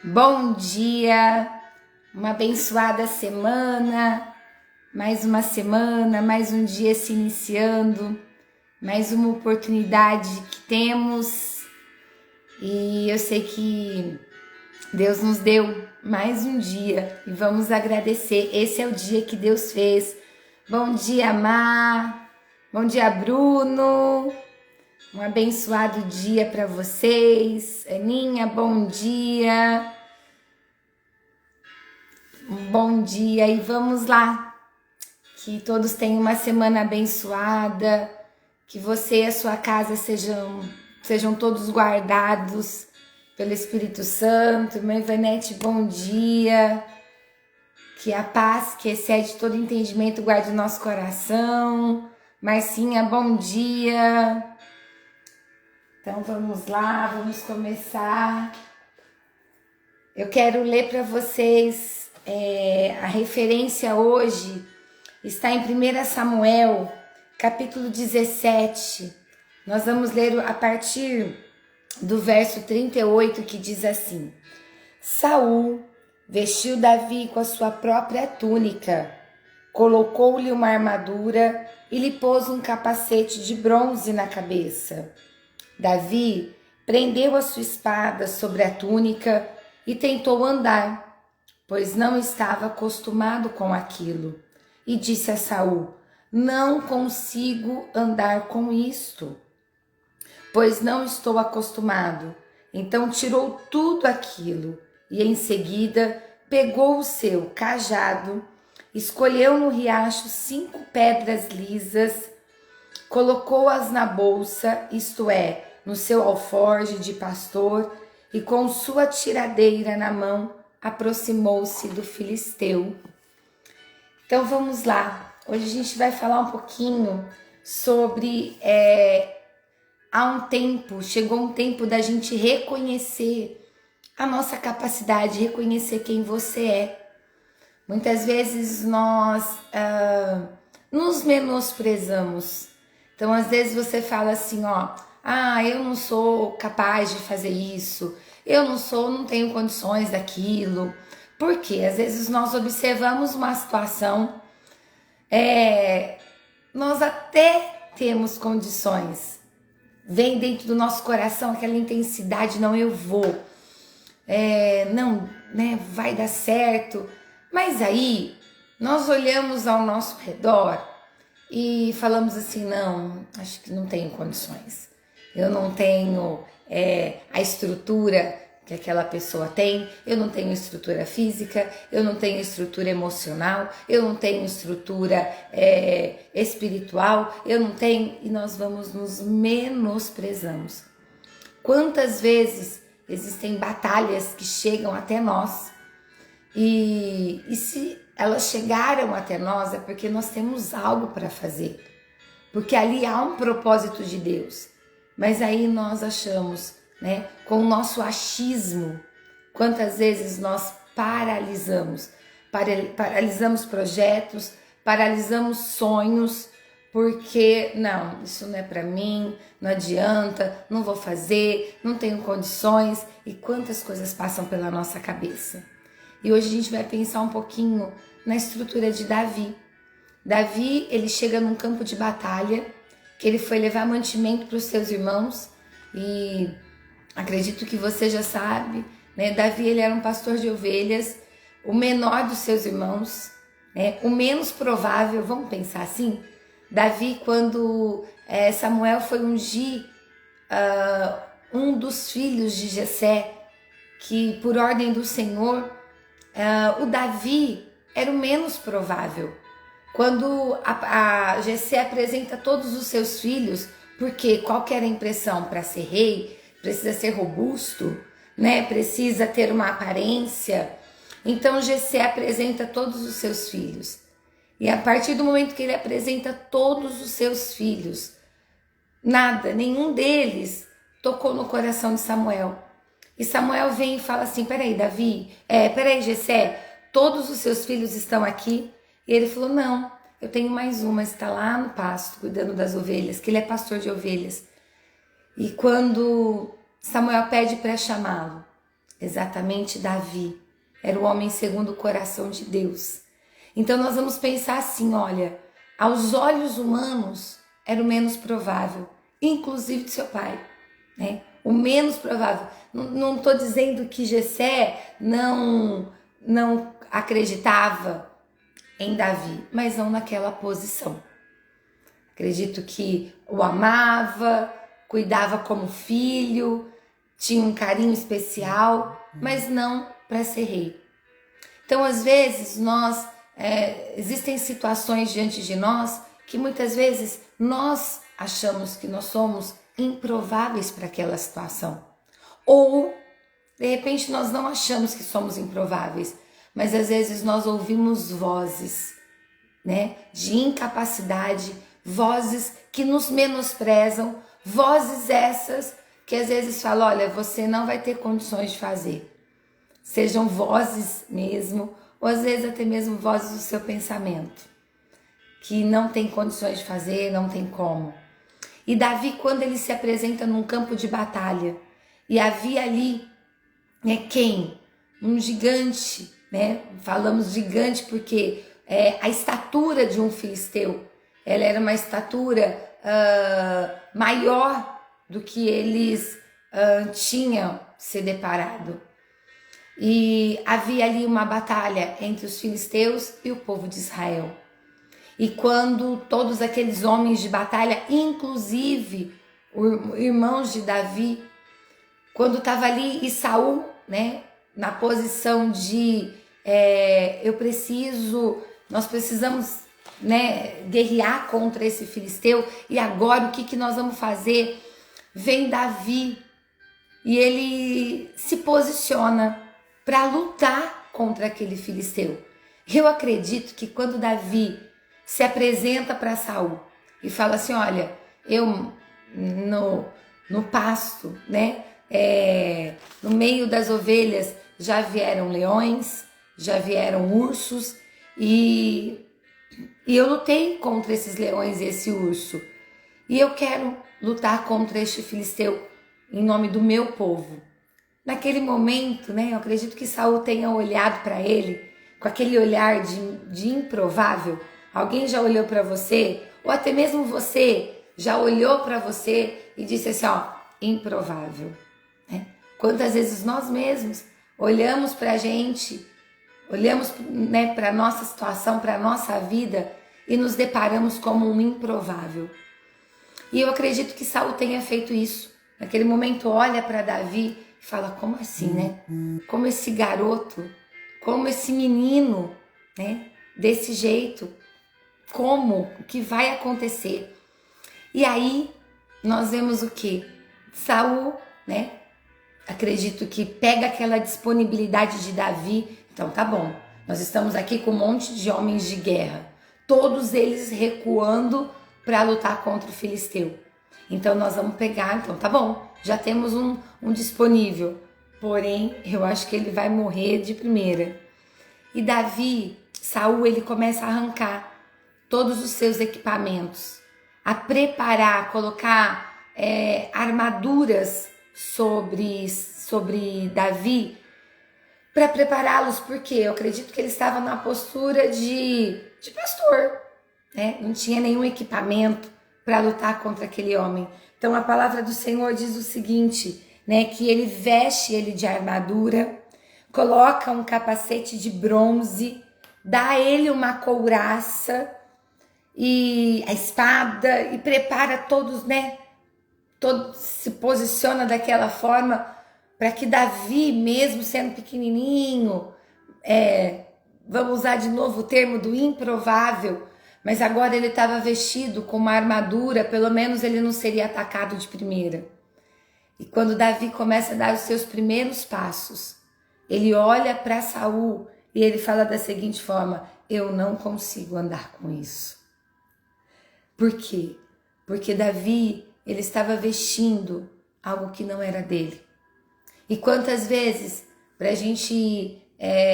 Bom dia, uma abençoada semana, mais uma semana, mais um dia se iniciando, mais uma oportunidade que temos e eu sei que Deus nos deu mais um dia e vamos agradecer. Esse é o dia que Deus fez. Bom dia, Má, bom dia, Bruno. Um abençoado dia para vocês. Aninha, bom dia. Bom dia e vamos lá. Que todos tenham uma semana abençoada. Que você e a sua casa sejam todos guardados pelo Espírito Santo. Irmã Ivanete, bom dia. Que a paz que excede todo entendimento guarde o nosso coração. Marcinha, bom dia. Então vamos lá, vamos começar. Eu quero ler para vocês a referência hoje. Está em 1 Samuel, capítulo 17. Nós vamos ler a partir do verso 38, que diz assim: Saul vestiu Davi com a sua própria túnica, colocou-lhe uma armadura e lhe pôs um capacete de bronze na cabeça. Davi prendeu a sua espada sobre a túnica e tentou andar, pois não estava acostumado com aquilo. E disse a Saul: Não consigo andar com isto, pois não estou acostumado. Então tirou tudo aquilo e em seguida pegou o seu cajado, escolheu no riacho 5 pedras lisas, colocou-as na bolsa, isto é, no seu alforje de pastor, e com sua tiradeira na mão, aproximou-se do filisteu. Então vamos lá, hoje a gente vai falar um pouquinho sobre, chegou um tempo da gente reconhecer a nossa capacidade, reconhecer quem você é. Muitas vezes nós nos menosprezamos. Então às vezes você fala assim, eu não sou capaz de fazer isso, não tenho condições daquilo. Por quê? Às vezes nós observamos uma situação, nós até temos condições, vem dentro do nosso coração aquela intensidade, não, eu vou, vai dar certo, mas aí nós olhamos ao nosso redor e falamos assim, não, acho que não tenho condições. Eu não tenho a estrutura que aquela pessoa tem, eu não tenho estrutura física, eu não tenho estrutura emocional, eu não tenho estrutura espiritual, eu não tenho, e nós vamos nos menosprezamos. Quantas vezes existem batalhas que chegam até nós e se elas chegaram até nós é porque nós temos algo para fazer, porque ali há um propósito de Deus. Mas aí nós achamos, com o nosso achismo, quantas vezes nós paralisamos projetos, paralisamos sonhos, porque não, isso não é para mim, não adianta, não vou fazer, não tenho condições, e quantas coisas passam pela nossa cabeça. E hoje a gente vai pensar um pouquinho na estrutura de Davi. Davi, ele chega num campo de batalha, que ele foi levar mantimento para os seus irmãos, e acredito que você já sabe, Davi, ele era um pastor de ovelhas, o menor dos seus irmãos, o menos provável, vamos pensar assim. Davi, quando Samuel foi ungir um dos filhos de Jessé, que por ordem do Senhor, o Davi era o menos provável. Quando a Jessé apresenta todos os seus filhos, porque qual que era a impressão? Para ser rei, precisa ser robusto, precisa ter uma aparência. Então Jessé apresenta todos os seus filhos. E a partir do momento que ele apresenta todos os seus filhos, nenhum deles tocou no coração de Samuel. E Samuel vem e fala assim, peraí Jessé, todos os seus filhos estão aqui? E ele falou, não, eu tenho mais uma, está lá no pasto, cuidando das ovelhas, que ele é pastor de ovelhas. E quando Samuel pede para chamá-lo, Exatamente Davi. Era o homem segundo o coração de Deus. Então nós vamos pensar assim, olha, aos olhos humanos era o menos provável, inclusive de seu pai, né? O menos provável. Não estou dizendo que Jessé não acreditava em Davi, mas não naquela posição. Acredito que o amava, cuidava como filho, tinha um carinho especial, mas não para ser rei. Então, às vezes, existem situações diante de nós que muitas vezes nós achamos que nós somos improváveis para aquela situação. Ou, de repente, nós não achamos que somos improváveis, mas às vezes nós ouvimos vozes, né, de incapacidade, vozes que nos menosprezam, vozes essas que às vezes falam, olha, você não vai ter condições de fazer. Sejam vozes mesmo, ou às vezes até mesmo vozes do seu pensamento, que não tem condições de fazer, não tem como. E Davi, quando ele se apresenta num campo de batalha, e havia ali, né, quem? Um gigante, né? Falamos gigante porque a estatura de um filisteu, ela era uma estatura maior do que eles tinham se deparado. E havia ali uma batalha entre os filisteus e o povo de Israel. E quando todos aqueles homens de batalha, inclusive irmãos de Davi, quando estava ali e Saul, né, na posição de nós precisamos, né, guerrear contra esse filisteu, e agora o que nós vamos fazer? Vem Davi e ele se posiciona para lutar contra aquele filisteu. Eu acredito que quando Davi se apresenta para Saul e fala assim, olha, eu no pasto, né, no meio das ovelhas já vieram leões, já vieram ursos, e eu lutei contra esses leões e esse urso, e eu quero lutar contra este filisteu em nome do meu povo. Naquele momento, né, eu acredito que Saul tenha olhado para ele com aquele olhar de improvável. Alguém já olhou para você, ou até mesmo você já olhou para você e disse assim, ó, improvável, né? Quantas vezes nós mesmos olhamos para a gente, olhamos, né, para a nossa situação, para a nossa vida e nos deparamos como um improvável. E eu acredito que Saul tenha feito isso. Naquele momento olha para Davi e fala, como assim, né? Como esse garoto, como esse menino, né? Desse jeito, como? O que vai acontecer? E aí nós vemos o quê? Saul, né? Acredito que pega aquela disponibilidade de Davi. Então tá bom, nós estamos aqui com um monte de homens de guerra, todos eles recuando para lutar contra o filisteu. Então nós vamos pegar, então tá bom, já temos um disponível, porém eu acho que ele vai morrer de primeira. E Saul, ele começa a arrancar todos os seus equipamentos, a preparar, a colocar armaduras sobre Davi, para prepará-los, porque eu acredito que ele estava na postura de pastor, né? Não tinha nenhum equipamento para lutar contra aquele homem. Então a palavra do Senhor diz o seguinte, né, que ele veste ele de armadura, coloca um capacete de bronze, dá a ele uma couraça e a espada e prepara todos, né? Todo se posiciona daquela forma para que Davi, mesmo sendo pequenininho, vamos usar de novo o termo do improvável, mas agora ele estava vestido com uma armadura, pelo menos ele não seria atacado de primeira. E quando Davi começa a dar os seus primeiros passos, ele olha para Saul e ele fala da seguinte forma, eu não consigo andar com isso. Por quê? Porque Davi, ele estava vestindo algo que não era dele. E quantas vezes, pra gente,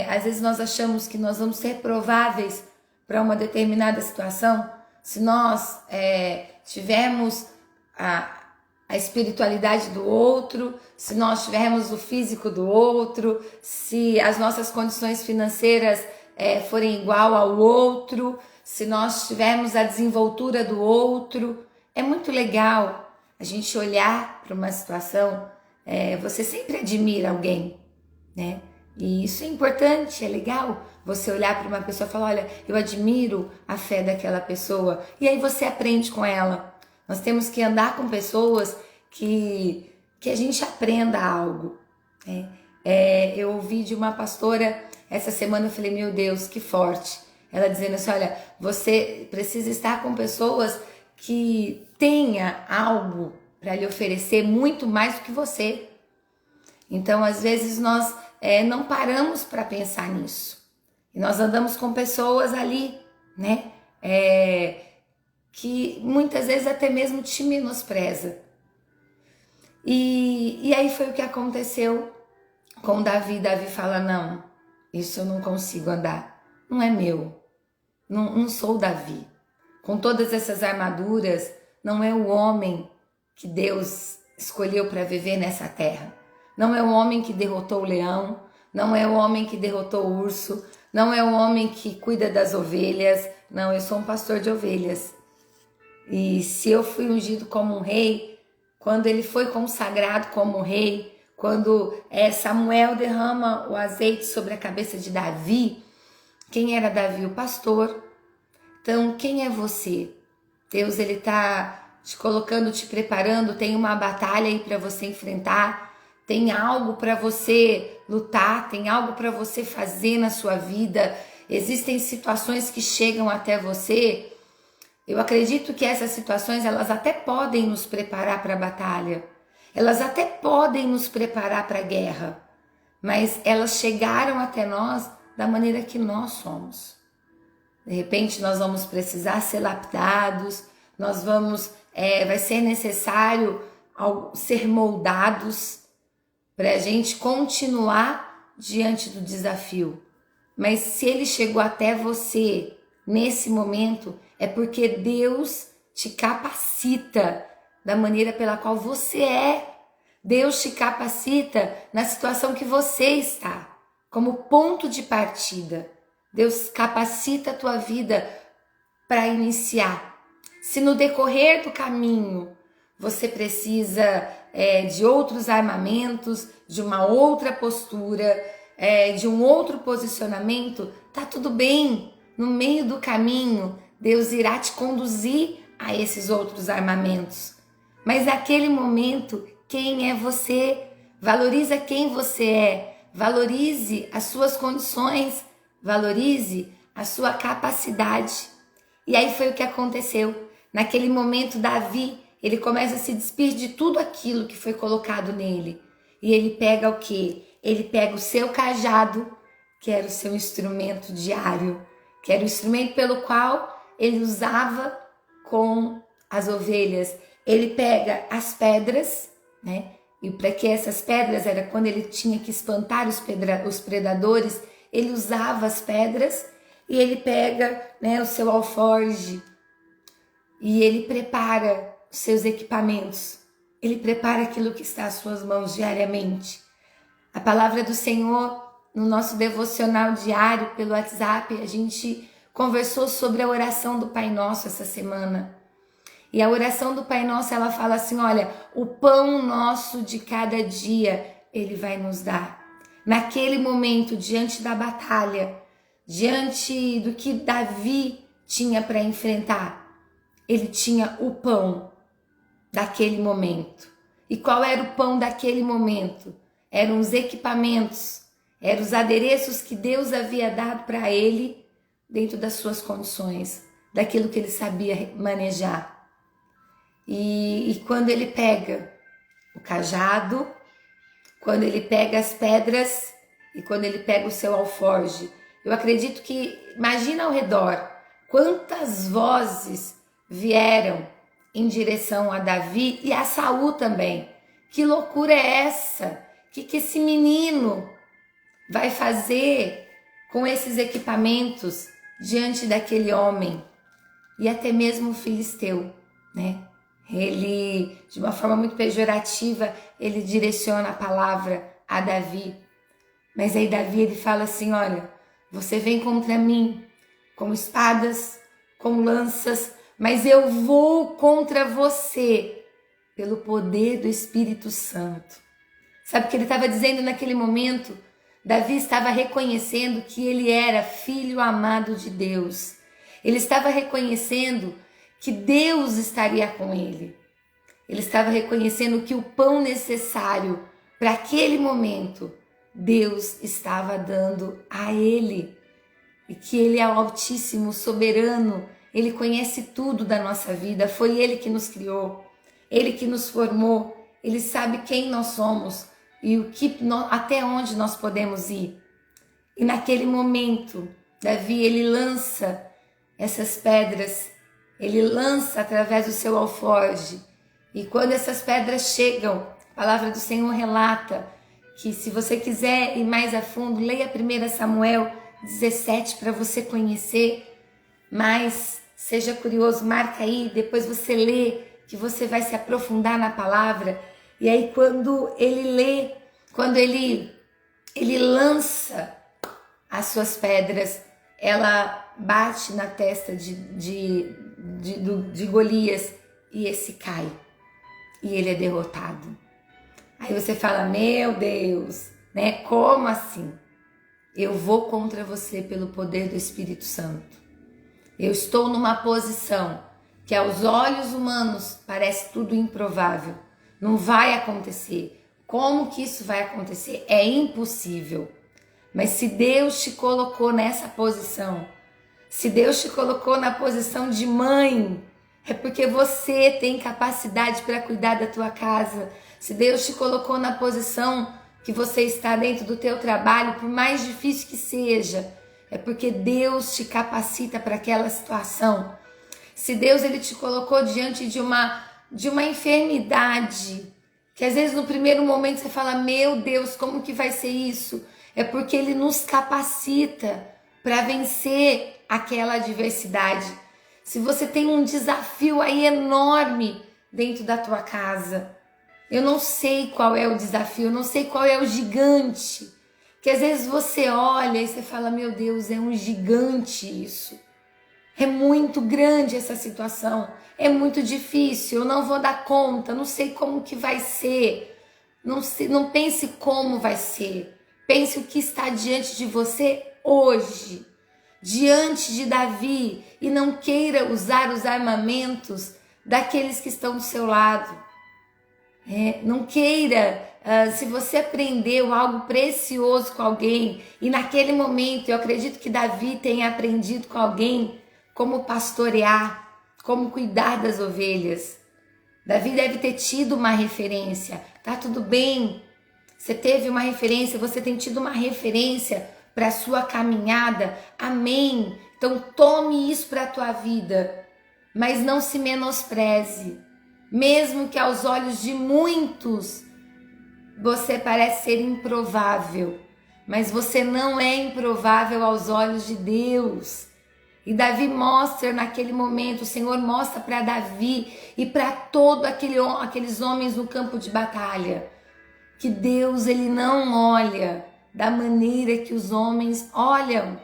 às vezes nós achamos que nós vamos ser prováveis para uma determinada situação, se nós tivermos a espiritualidade do outro, se nós tivermos o físico do outro, se as nossas condições financeiras forem igual ao outro, se nós tivermos a desenvoltura do outro. É muito legal a gente olhar para uma situação, você sempre admira alguém, né? E isso é importante, é legal você olhar para uma pessoa e falar, olha, eu admiro a fé daquela pessoa, e aí você aprende com ela. Nós temos que andar com pessoas que a gente aprenda algo, né? Eu ouvi de uma pastora essa semana, eu falei, meu Deus, que forte. Ela dizendo assim, olha, você precisa estar com pessoas que tenha algo para lhe oferecer muito mais do que você. Então, às vezes, nós não paramos para pensar nisso. E nós andamos com pessoas ali, né? Que muitas vezes até mesmo te menospreza. E aí foi o que aconteceu com Davi. Davi fala, não, isso eu não consigo andar. Não é meu. Não sou Davi. Com todas essas armaduras, não é o homem que Deus escolheu para viver nessa terra. Não é o homem que derrotou o leão, não é o homem que derrotou o urso, não é o homem que cuida das ovelhas. Não, eu sou um pastor de ovelhas. E se eu fui ungido como um rei, quando ele foi consagrado como rei, quando Samuel derrama o azeite sobre a cabeça de Davi, quem era Davi? O pastor. Então, quem é você? Deus, ele tá te colocando, te preparando, tem uma batalha aí para você enfrentar, tem algo para você lutar, tem algo para você fazer na sua vida. Existem situações que chegam até você. Eu acredito que essas situações, elas até podem nos preparar para a batalha. Elas até podem nos preparar para a guerra. Mas elas chegaram até nós da maneira que nós somos. De repente nós vamos precisar ser lapidados, vai ser necessário ser moldados para a gente continuar diante do desafio. Mas se ele chegou até você nesse momento, é porque Deus te capacita da maneira pela qual você é. Deus te capacita na situação que você está, como ponto de partida. Deus capacita a tua vida para iniciar. Se no decorrer do caminho você precisa de outros armamentos, de uma outra postura, de um outro posicionamento, tá tudo bem. No meio do caminho, Deus irá te conduzir a esses outros armamentos. Mas naquele momento, quem é você? Valoriza quem você é. Valorize as suas condições. Valorize a sua capacidade. E aí foi o que aconteceu. Naquele momento, Davi, ele começa a se despir de tudo aquilo que foi colocado nele. E ele pega o quê? Ele pega o seu cajado, que era o seu instrumento diário, que era o instrumento pelo qual ele usava com as ovelhas. Ele pega as pedras, né? E para que essas pedras, era quando ele tinha que espantar os predadores, ele usava as pedras. E ele pega, né, o seu alforje e ele prepara os seus equipamentos. Ele prepara aquilo que está às suas mãos diariamente. A palavra do Senhor, no nosso devocional diário pelo WhatsApp, a gente conversou sobre a oração do Pai Nosso essa semana. E a oração do Pai Nosso, ela fala assim, olha, o pão nosso de cada dia, Ele vai nos dar. Naquele momento, diante da batalha, diante do que Davi tinha para enfrentar, ele tinha o pão daquele momento. E qual era o pão daquele momento? Eram os equipamentos, eram os adereços que Deus havia dado para ele dentro das suas condições, daquilo que ele sabia manejar. E quando ele pega o cajado, quando ele pega as pedras e quando ele pega o seu alforje, eu acredito que, imagina ao redor, quantas vozes vieram em direção a Davi e a Saul também. Que loucura é essa? O que esse menino vai fazer com esses equipamentos diante daquele homem? E até mesmo o filisteu, né? Ele, de uma forma muito pejorativa, ele direciona a palavra a Davi. Mas aí Davi, ele fala assim, olha, você vem contra mim com espadas, com lanças, mas eu vou contra você pelo poder do Espírito Santo. Sabe o que ele estava dizendo naquele momento? Davi estava reconhecendo que ele era filho amado de Deus. Ele estava reconhecendo que Deus estaria com ele. Ele estava reconhecendo que o pão necessário para aquele momento, Deus estava dando a ele. E que ele é o Altíssimo, soberano, ele conhece tudo da nossa vida, foi ele que nos criou, ele que nos formou, ele sabe quem nós somos e até onde nós podemos ir. E naquele momento, Davi, ele lança essas pedras, ele lança através do seu alforje. E quando essas pedras chegam, a palavra do Senhor relata que, se você quiser ir mais a fundo, leia 1 Samuel 17 para você conhecer, mas seja curioso, marca aí, depois você lê, que você vai se aprofundar na palavra. E aí quando ele lê, quando ele lança as suas pedras, ela bate na testa de Golias e esse cai. E ele é derrotado. Aí você fala, meu Deus, né? Como assim? Eu vou contra você pelo poder do Espírito Santo. Eu estou numa posição que aos olhos humanos parece tudo improvável. Não vai acontecer. Como que isso vai acontecer? É impossível. Mas se Deus te colocou nessa posição, se Deus te colocou na posição de mãe, é porque você tem capacidade para cuidar da tua casa. Se Deus te colocou na posição que você está dentro do teu trabalho, por mais difícil que seja, é porque Deus te capacita para aquela situação. Se Deus ele te colocou diante de uma enfermidade, que às vezes no primeiro momento você fala, meu Deus, como que vai ser isso? É porque ele nos capacita para vencer aquela adversidade. Se você tem um desafio aí enorme dentro da tua casa, eu não sei qual é o desafio, eu não sei qual é o gigante, que às vezes você olha e você fala, meu Deus, é um gigante isso. É muito grande essa situação, é muito difícil, eu não vou dar conta, não sei como que vai ser. Não pense como vai ser, pense o que está diante de você hoje, diante de Davi, e não queira usar os armamentos daqueles que estão do seu lado. Não queira, se você aprendeu algo precioso com alguém, e naquele momento eu acredito que Davi tenha aprendido com alguém como pastorear, como cuidar das ovelhas. Davi deve ter tido uma referência, tá tudo bem, você teve uma referência, você tem tido uma referência para a sua caminhada, amém? Então tome isso para a tua vida, mas não se menospreze. Mesmo que aos olhos de muitos você parece ser improvável, mas você não é improvável aos olhos de Deus. E Davi mostra naquele momento, o Senhor mostra para Davi e para todos aqueles homens no campo de batalha, que Deus ele não olha da maneira que os homens olham.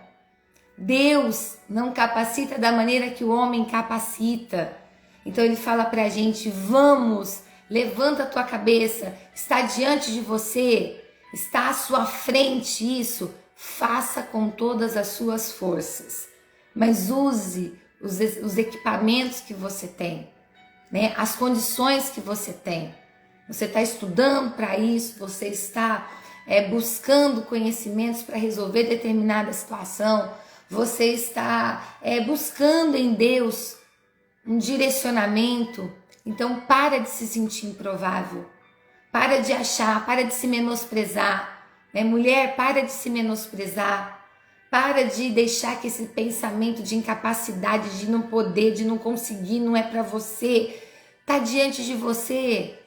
Deus não capacita da maneira que o homem capacita. Então ele fala pra gente, vamos, levanta a tua cabeça, está diante de você, está à sua frente isso, faça com todas as suas forças, mas use os equipamentos que você tem, né? As condições que você tem. Você está estudando para isso, você está buscando conhecimentos para resolver determinada situação, você está buscando em Deus um direcionamento. Então para de se sentir improvável, para de achar, para de se menosprezar, né? Mulher, para de se menosprezar, para de deixar que esse pensamento de incapacidade, de não poder, de não conseguir, não é para você, tá diante de você.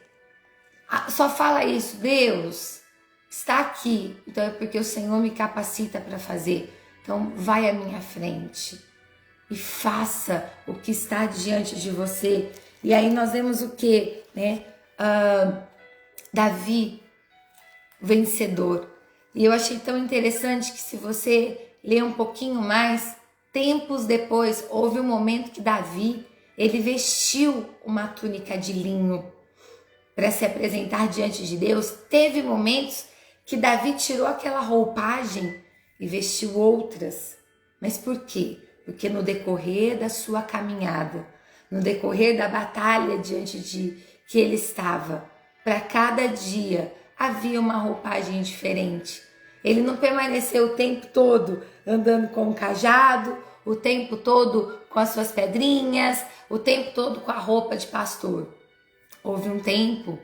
Só fala isso, Deus está aqui, então é porque o Senhor me capacita para fazer. Então vai à minha frente e faça o que está diante de você. E aí nós vemos o que, né? Davi, vencedor. E eu achei tão interessante que se você ler um pouquinho mais, tempos depois, houve um momento que Davi, ele vestiu uma túnica de linho para se apresentar diante de Deus. Teve momentos que Davi tirou aquela roupagem e vestiu outras. Mas por quê? Porque no decorrer da sua caminhada, no decorrer da batalha diante de que ele estava, para cada dia havia uma roupagem diferente. Ele não permaneceu o tempo todo andando com o cajado, o tempo todo com as suas pedrinhas, o tempo todo com a roupa de pastor. Houve um tempo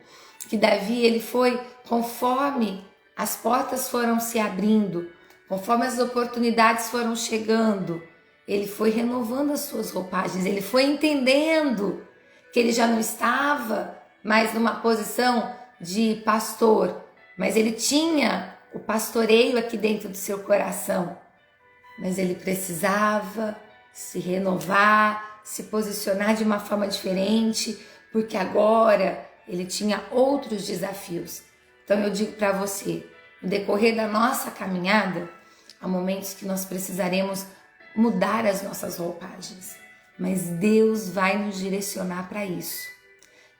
que Davi, ele foi, conforme as portas foram se abrindo, conforme as oportunidades foram chegando, ele foi renovando as suas roupagens, ele foi entendendo que ele já não estava mais numa posição de pastor, mas ele tinha o pastoreio aqui dentro do seu coração. Mas ele precisava se renovar, se posicionar de uma forma diferente, porque agora ele tinha outros desafios. Então eu digo para você, no decorrer da nossa caminhada, há momentos que nós precisaremos mudar as nossas roupagens, mas Deus vai nos direcionar para isso.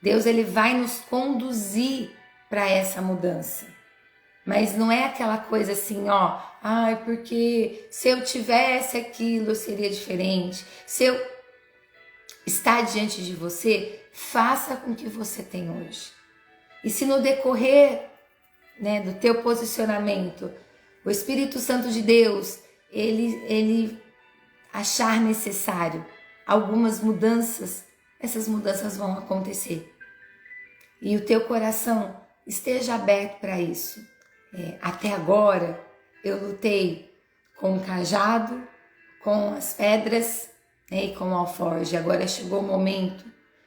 Deus, ele vai nos conduzir para essa mudança. Mas não é aquela coisa assim, ó, porque se eu tivesse aquilo, eu seria diferente. Se eu estar diante de você, faça com o que você tem hoje. E se no decorrer, né, do teu posicionamento, o Espírito Santo de Deus, ele achar necessário algumas mudanças, essas mudanças vão acontecer. E o teu coração esteja aberto para isso. Até agora eu lutei com o cajado, com as pedras, né, e com o alforje. Agora chegou o momento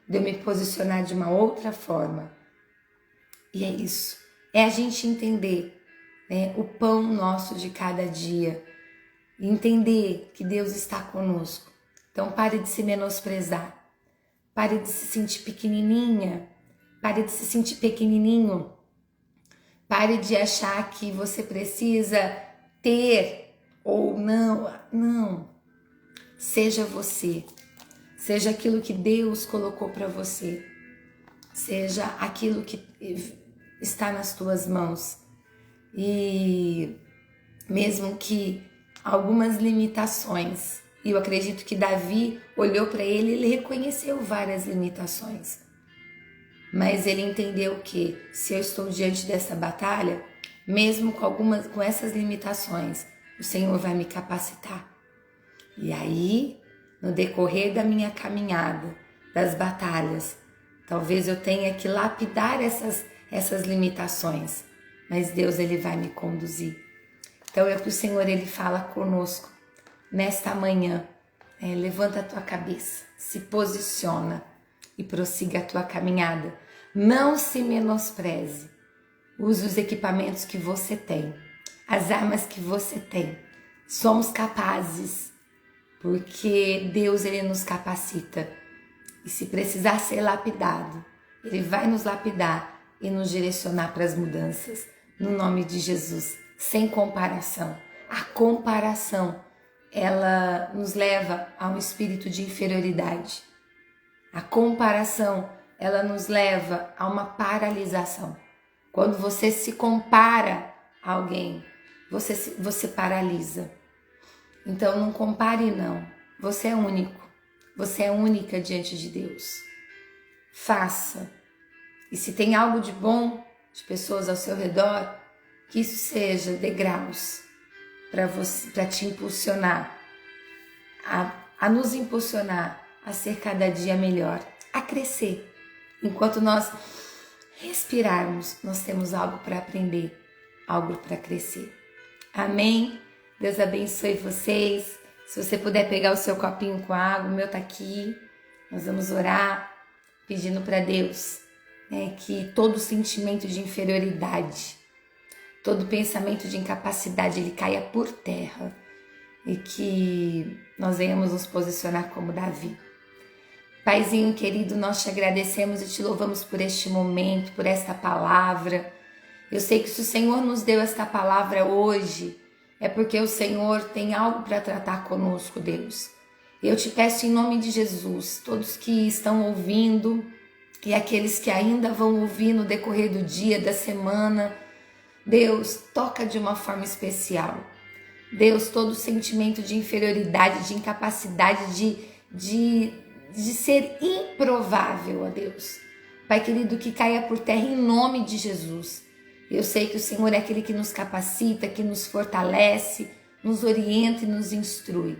de eu me posicionar de uma outra forma. E é isso. É a gente entender, né, o pão nosso de cada dia. Entender que Deus está conosco. Então pare de se menosprezar. Pare de se sentir pequenininha. Pare de se sentir pequenininho. Pare de achar que você precisa ter ou não. Não. Seja você. Seja aquilo que Deus colocou para você. Seja aquilo que está nas tuas mãos. E mesmo que algumas limitações, e eu acredito que Davi olhou para ele reconheceu várias limitações. Mas ele entendeu que se eu estou diante dessa batalha, mesmo com essas limitações, o Senhor vai me capacitar. E aí, no decorrer da minha caminhada, das batalhas, talvez eu tenha que lapidar essas limitações, mas Deus, ele vai me conduzir. Então é o que o Senhor, ele fala conosco nesta manhã. Levanta a tua cabeça, se posiciona e prossiga a tua caminhada. Não se menospreze. Use os equipamentos que você tem, as armas que você tem. Somos capazes, porque Deus, ele nos capacita. E se precisar ser lapidado, ele vai nos lapidar e nos direcionar para as mudanças. No nome de Jesus, sem comparação. A comparação, ela nos leva a um espírito de inferioridade. A comparação, ela nos leva a uma paralisação. Quando você se compara a alguém, você paralisa. Então não compare não. Você é único. Você é única diante de Deus. Faça. E se tem algo de bom, de pessoas ao seu redor, que isso seja degraus para te impulsionar, a nos impulsionar a ser cada dia melhor, a crescer. Enquanto nós respirarmos, nós temos algo para aprender, algo para crescer. Amém? Deus abençoe vocês. Se você puder pegar o seu copinho com água, o meu tá aqui. Nós vamos orar, pedindo para Deus, né, que todo sentimento de inferioridade, todo pensamento de incapacidade, ele caia por terra. E que nós venhamos nos posicionar como Davi. Paizinho querido, nós te agradecemos e te louvamos por este momento, por esta palavra. Eu sei que se o Senhor nos deu esta palavra hoje, é porque o Senhor tem algo para tratar conosco, Deus. Eu te peço em nome de Jesus, todos que estão ouvindo e aqueles que ainda vão ouvir no decorrer do dia, da semana, Deus, toca de uma forma especial. Deus, todo sentimento de inferioridade, de incapacidade, de ser improvável, ó Deus. Pai querido, que caia por terra em nome de Jesus. Eu sei que o Senhor é aquele que nos capacita, que nos fortalece, nos orienta e nos instrui.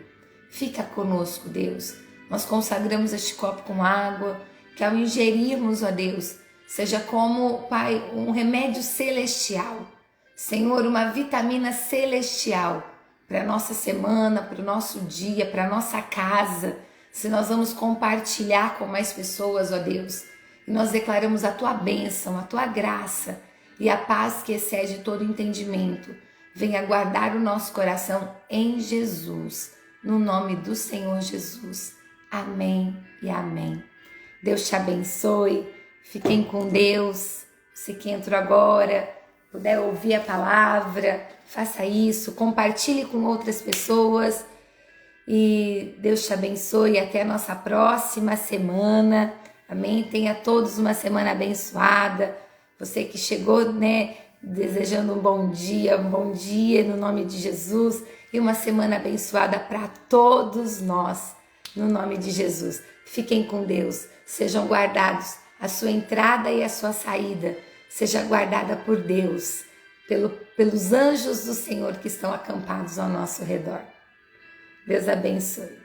Fica conosco, Deus. Nós consagramos este copo com água, que ao ingerirmos, ó Deus, seja como, Pai, um remédio celestial. Senhor, uma vitamina celestial para a nossa semana, para o nosso dia, para a nossa casa. Se nós vamos compartilhar com mais pessoas, ó Deus, e nós declaramos a Tua bênção, a Tua graça e a paz que excede todo entendimento. Venha guardar o nosso coração em Jesus, no nome do Senhor Jesus. Amém e amém. Deus te abençoe, fiquem com Deus. Você que entrou agora, puder ouvir a palavra, faça isso, compartilhe com outras pessoas e Deus te abençoe até a nossa próxima semana. Amém? Tenha todos uma semana abençoada. Você que chegou, desejando um bom dia no nome de Jesus e uma semana abençoada para todos nós, no nome de Jesus. Fiquem com Deus, sejam guardados, a sua entrada e a sua saída seja guardada por Deus, pelos anjos do Senhor que estão acampados ao nosso redor. Deus abençoe.